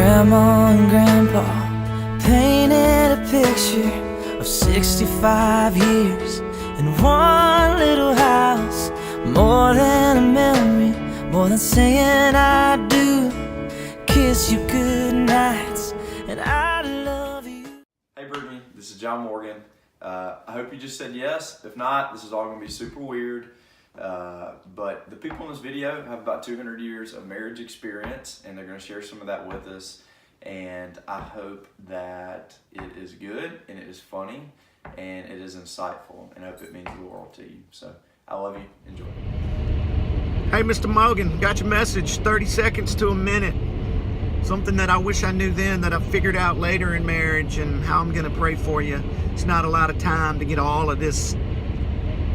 Grandma and Grandpa painted a picture of 65 years in one little house. More than a memory, more than saying I do. Kiss you good nights and I love you. Hey Brittany, this is John Morgan. I hope you just said yes. If not, this is all going to be super weird. But the people in this video have about 200 years of marriage experience, and they're going to share some of that with us. And I hope that it is good, and it is funny, and it is insightful, and I hope it means the world to you. So I love you. Enjoy. Hey, Mr. Morgan, got your message. 30 seconds to a minute. Something that I wish I knew then that I figured out later in marriage, and how I'm going to pray for you. It's not a lot of time to get all of this,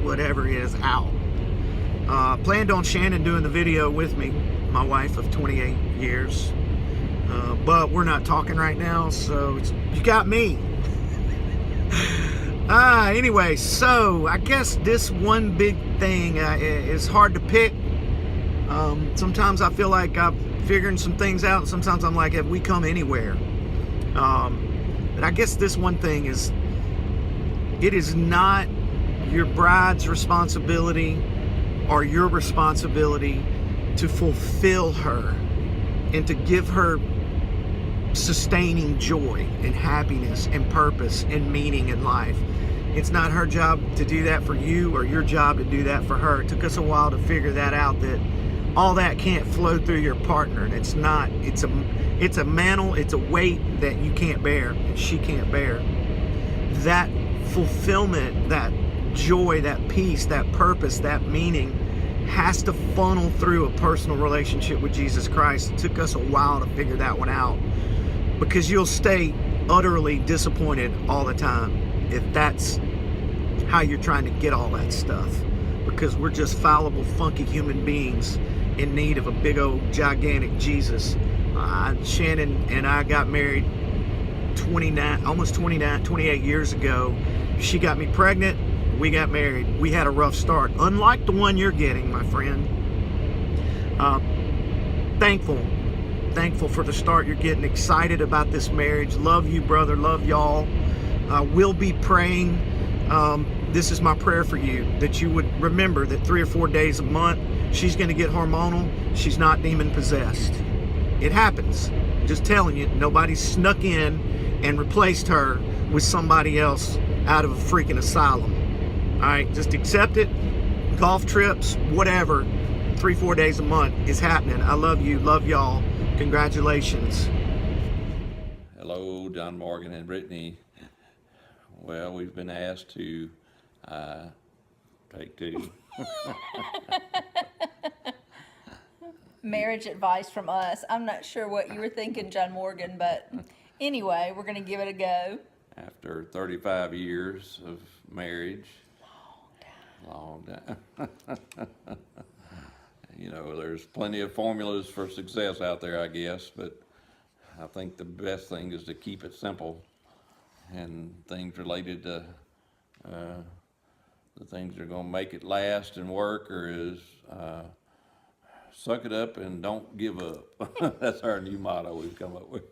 whatever it is, out. Planned on Shannon doing the video with me, my wife of 28 years. But we're not talking right now, so you got me. Anyway, so I guess this one big thing is hard to pick. Sometimes I feel like I'm figuring some things out. Sometimes I'm like, have we come anywhere? But I guess this one thing is, it is not your bride's responsibility or your responsibility to fulfill her and to give her sustaining joy and happiness and purpose and meaning in life. It's not her job to do that for you or your job to do that for her. It took us a while to figure that out, that all that can't flow through your partner. And it's a mantle, it's a weight that you can't bear and she can't bear. That fulfillment, that joy, that peace, that purpose, that meaning has to funnel through a personal relationship with Jesus Christ. It took us a while to figure that one out, because you'll stay utterly disappointed all the time if that's how you're trying to get all that stuff, because we're just fallible, funky human beings in need of a big old gigantic Jesus. Shannon and I got married 28 years ago. She got me pregnant, we got married. We had a rough start, unlike the one you're getting, my friend. Thankful for the start you're getting. Excited about this marriage. Love you, brother. Love y'all. We'll be praying. This is my prayer for you, that you would remember that 3 or 4 days a month she's going to get hormonal. She's not demon possessed. It happens. Just telling you, nobody snuck in and replaced her with somebody else out of a freaking asylum. All right, just accept it. Golf trips, whatever, 3-4 days a month is happening. I love you, love y'all. Congratulations. Hello, John Morgan and Brittany. Well, we've been asked to take two. Marriage advice from us. I'm not sure what you were thinking, John Morgan, but anyway, we're going to give it a go. After 35 years of marriage. Long time. You know, there's plenty of formulas for success out there, I guess, but I think the best thing is to keep it simple, and things related to the things that are going to make it last and work is suck it up and don't give up. That's our new motto we've come up with.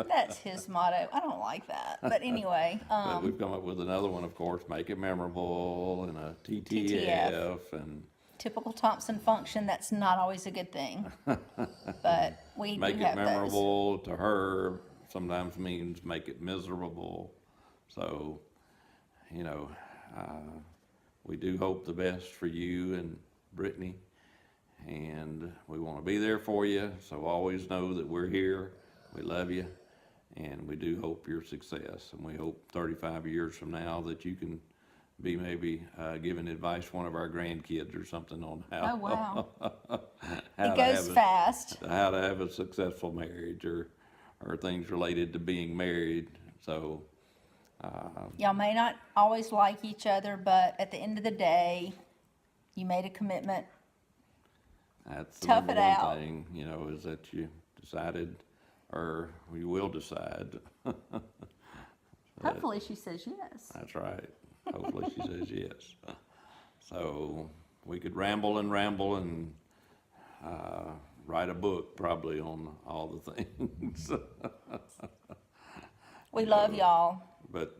That's his motto. I don't like that. But anyway. But we've come up with another one, of course, make it memorable, and a TTF. And typical Thompson function. That's not always a good thing. But we make do it have memorable to her sometimes means make it miserable. So, you know, we do hope the best for you and Brittany. And we want to be there for you, so always know that we're here, we love you, and we do hope your success. And we hope 35 years from now that you can be maybe giving advice to one of our grandkids or something on how, Oh, wow. how It goes fast. How to have a successful marriage, or things related to being married. So Y'all may not always like each other, but at the end of the day, you made a commitment. that's the Tough number it one out. thing, you know, is that you decided, or you will decide. Hopefully she says yes. That's right. Hopefully she says yes. So we could ramble and write a book probably on all the things. We love y'all. But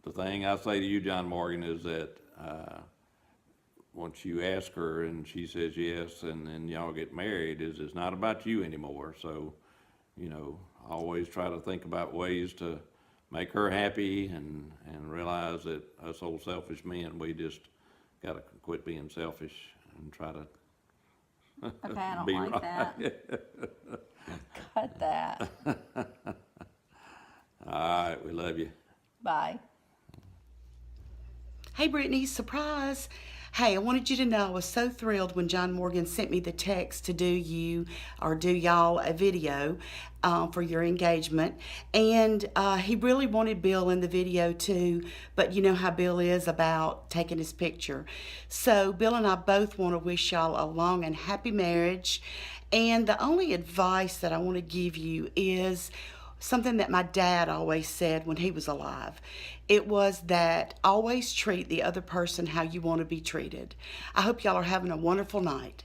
the thing I say to you, John Morgan, is that once you ask her and she says yes, and then y'all get married, is it's not about you anymore. So, you know, always try to think about ways to make her happy, and realize that us old selfish men, we just got to quit being selfish and try to Okay, I don't be like right. that. Cut that. All right, we love you. Bye. Hey, Brittany, surprise. Hey, I wanted you to know I was so thrilled when John Morgan sent me the text to do y'all a video for your engagement. And he really wanted Bill in the video too, but you know how Bill is about taking his picture. So Bill and I both want to wish y'all a long and happy marriage. And the only advice that I want to give you is something that my dad always said when he was alive. It was that always treat the other person how you want to be treated. I hope y'all are having a wonderful night.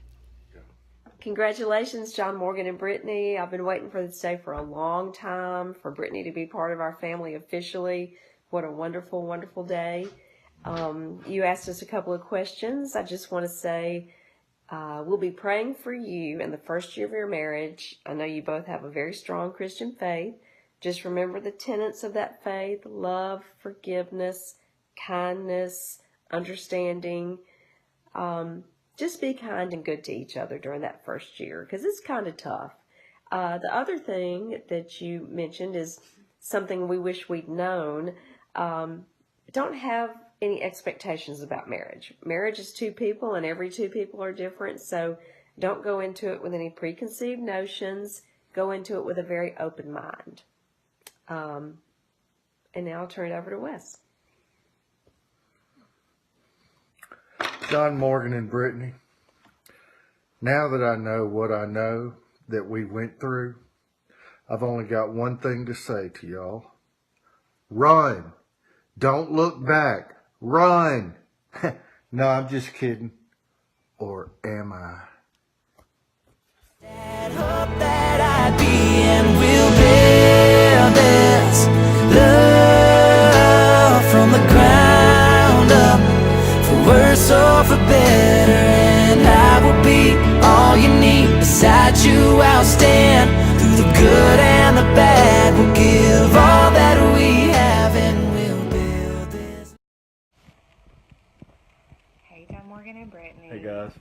Congratulations, John Morgan and Brittany. I've been waiting for this day for a long time, for Brittany to be part of our family officially. What a wonderful, wonderful day. You asked us a couple of questions. I just want to say we'll be praying for you in the first year of your marriage. I know you both have a very strong Christian faith. Just remember the tenets of that faith: love, forgiveness, kindness, understanding. Just be kind and good to each other during that first year, because it's kind of tough. The other thing that you mentioned is something we wish we'd known. Don't have any expectations about marriage. Marriage is two people, and every two people are different, so don't go into it with any preconceived notions. Go into it with a very open mind. And now I'll turn it over to Wes. John Morgan and Brittany, now that I know what I know that we went through, I've only got one thing to say to y'all. Run. Don't look back. Run. No, I'm just kidding. Or am I? That hope that I'd be, and we'll build this love from the ground up, for worse or for better. And I will be all you need. Beside you I'll stand, through the good and the bad. We'll give all that we have, and we'll build this. Hey, John Morgan and Brittany. Hey guys.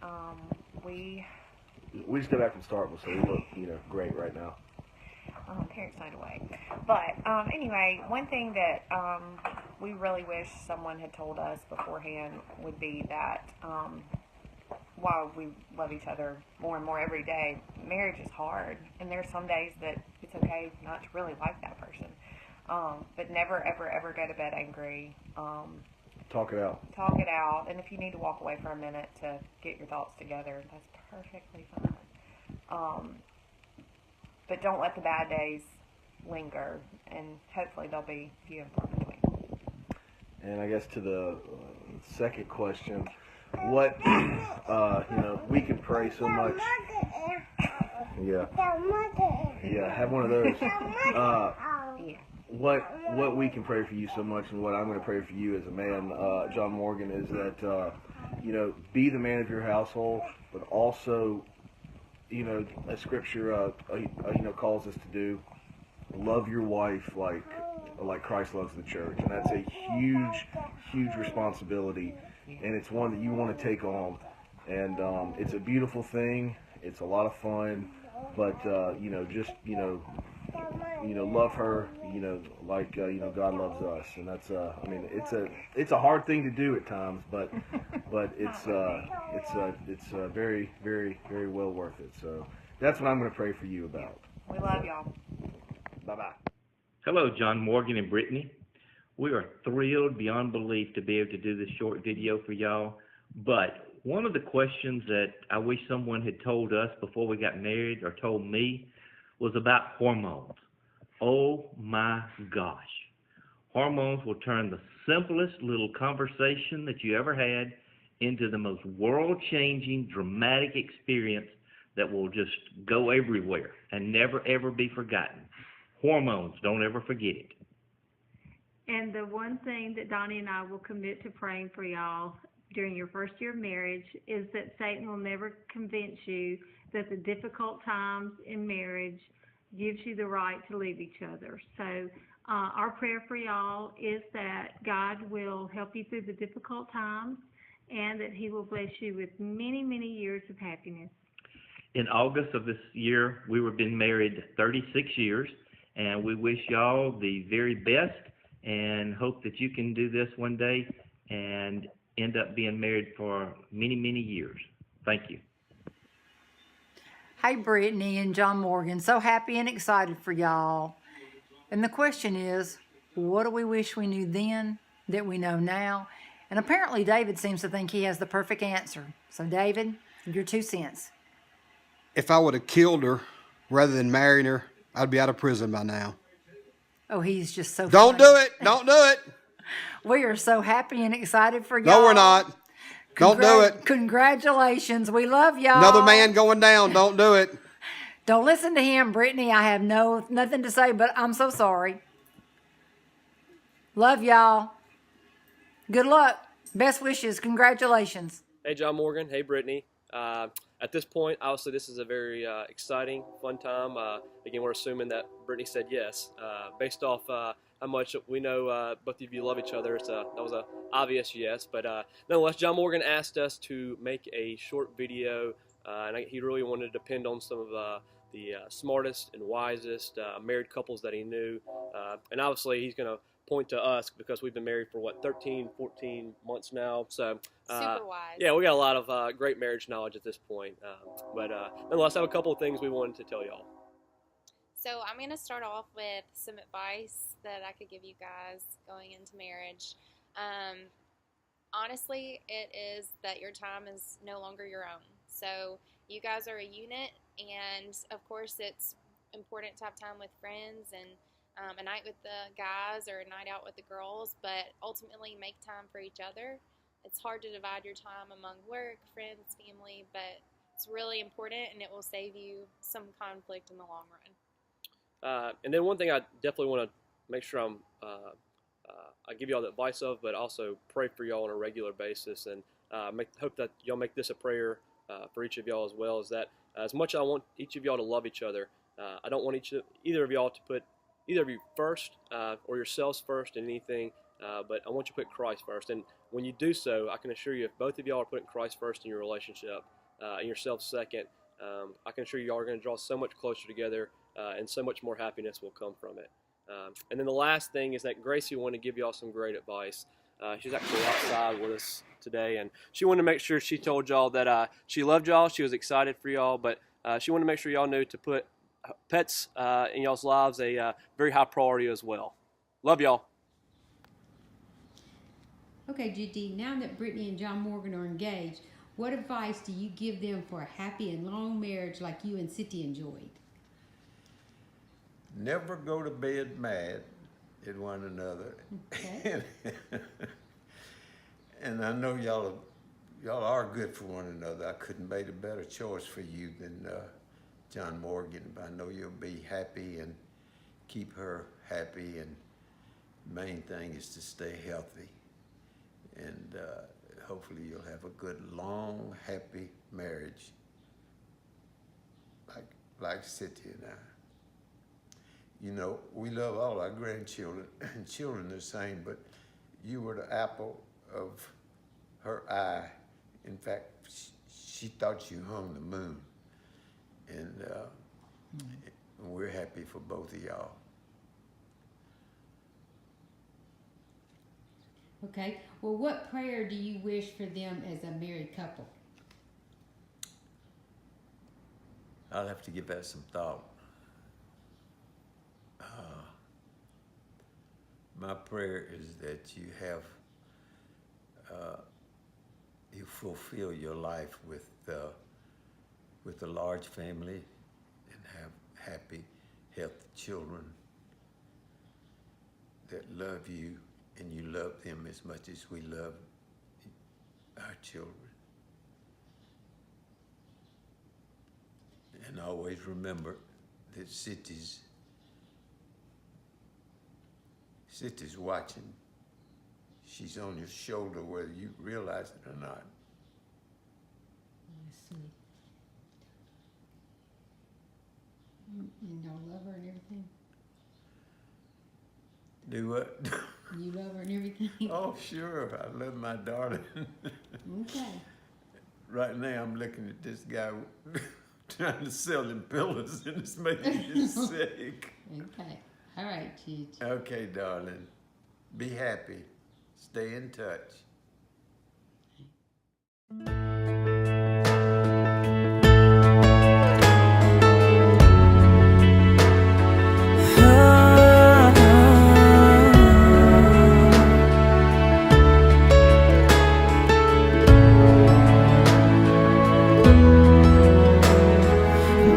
We just got back from Starkville, so we look, great right now. Parents night away. But anyway, one thing that we really wish someone had told us beforehand would be that while we love each other more and more every day, marriage is hard, and there's some days that it's okay not to really like that person. But never, ever, ever go to bed angry. Talk it out. Talk it out, and if you need to walk away for a minute to get your thoughts together, that's perfectly fine. But don't let the bad days linger, and hopefully there'll be few and far between. And I guess to the second question, what, we can pray so much. Yeah, have one of those. What we can pray for you so much, and what I'm going to pray for you as a man, John Morgan, is that, be the man of your household, but also, as Scripture, calls us to do, love your wife like Christ loves the church. And that's a huge, huge responsibility, and it's one that you want to take on. And it's a beautiful thing. It's a lot of fun, but, love her, like, God loves us. And that's, it's a hard thing to do at times, but it's very, very, very well worth it. So that's what I'm going to pray for you about. We love y'all. Bye-bye. Hello, John Morgan and Brittany. We are thrilled beyond belief to be able to do this short video for y'all. But one of the questions that I wish someone had told us before we got married, or told me, was about hormones. Oh my gosh. Hormones will turn the simplest little conversation that you ever had into the most world-changing, dramatic experience that will just go everywhere and never, ever be forgotten. Hormones, don't ever forget it. And the one thing that Donnie and I will commit to praying for y'all during your first year of marriage is that Satan will never convince you that the difficult times in marriage gives you the right to leave each other. So our prayer for y'all is that God will help you through the difficult times and that he will bless you with many, many years of happiness. In August of this year, we were been married 36 years, and we wish y'all the very best and hope that you can do this one day and end up being married for many, many years. Thank you. Hey, Brittany and John Morgan, so happy and excited for y'all. And the question is, what do we wish we knew then that we know now? And apparently David seems to think he has the perfect answer. So David, your 2 cents. If I would have killed her rather than marrying her, I'd be out of prison by now. Oh, he's just so Don't funny. do it. Don't do it. We are so happy and excited for y'all. No, we're not. Don't do it. Congratulations. We love y'all. Another man going down. Don't do it. Don't listen to him, Brittany. I have nothing to say, but I'm so sorry. Love y'all. Good luck. Best wishes. Congratulations. Hey, John Morgan. Hey, Brittany. At this point, obviously, this is a very exciting, fun time. Again, we're assuming that Brittany said yes. Based off how much we know both of you love each other, that was an obvious yes. But nonetheless, John Morgan asked us to make a short video, and he really wanted to depend on some of the smartest and wisest married couples that he knew. And obviously, he's going to point to us because we've been married for 13, 14 months now. So super wise. Yeah, we got a lot of great marriage knowledge at this point. But nonetheless, I have a couple of things we wanted to tell y'all. So I'm going to start off with some advice that I could give you guys going into marriage. Honestly, it is that your time is no longer your own. So you guys are a unit, and of course it's important to have time with friends and a night with the guys or a night out with the girls, but ultimately make time for each other. It's hard to divide your time among work, friends, family, but it's really important, and it will save you some conflict in the long run. And then one thing I definitely want to make sure I give y'all the advice of, but also pray for y'all on a regular basis, and hope that y'all make this a prayer for each of y'all as well, is that as much as I want each of y'all to love each other, I don't want either of y'all to put either of you first or yourselves first in anything, but I want you to put Christ first. And when you do so, I can assure you, if both of y'all are putting Christ first in your relationship and yourself second, I can assure you y'all are going to draw so much closer together, and so much more happiness will come from it. And then the last thing is that Gracie wanted to give y'all some great advice. She's actually outside with us today, and she wanted to make sure she told y'all that she loved y'all, she was excited for y'all, but she wanted to make sure y'all knew to put pets in y'all's lives a very high priority as well. Love y'all. Okay, GD, now that Brittany and John Morgan are engaged, what advice do you give them for a happy and long marriage like you and City enjoyed? Never go to bed mad at one another. Okay. And I know y'all are good for one another. I couldn't make a better choice for you than John Morgan, but I know you'll be happy and keep her happy, and the main thing is to stay healthy, and hopefully you'll have a good, long, happy marriage like City and I. You know, we love all our grandchildren and children the same, but you were the apple of her eye. In fact, she thought you hung the moon. And we're happy for both of y'all. Okay, well, what prayer do you wish for them as a married couple? I'll have to give that some thought. My prayer is that you have, you fulfill your life with a large family and have happy, healthy children that love you, and you love them as much as we love our children. And always remember that City's watching. She's on your shoulder whether you realize it or not. That's sweet. And y'all love her and everything? Do what? You love her and everything? Oh, sure. I love my darling. Okay. Right now, I'm looking at this guy trying to sell him pillows, and it's making me sick. Okay. All right, Gigi. Okay, darling. Be happy. Stay in touch.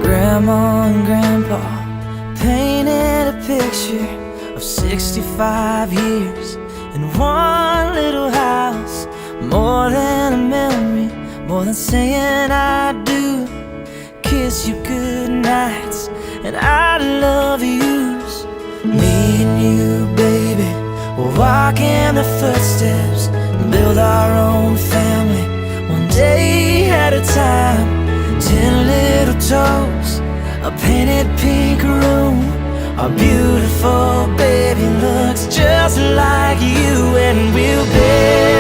Grandma and Grandpa painted a picture of 65 years in one little house. More than a memory, more than saying I do. Kiss you good nights and I love yous. Me and you, baby, we'll walk in the footsteps and build our own family, one day at a time. 10 little toes, a painted pink room. Our beautiful baby looks just like you, and we'll build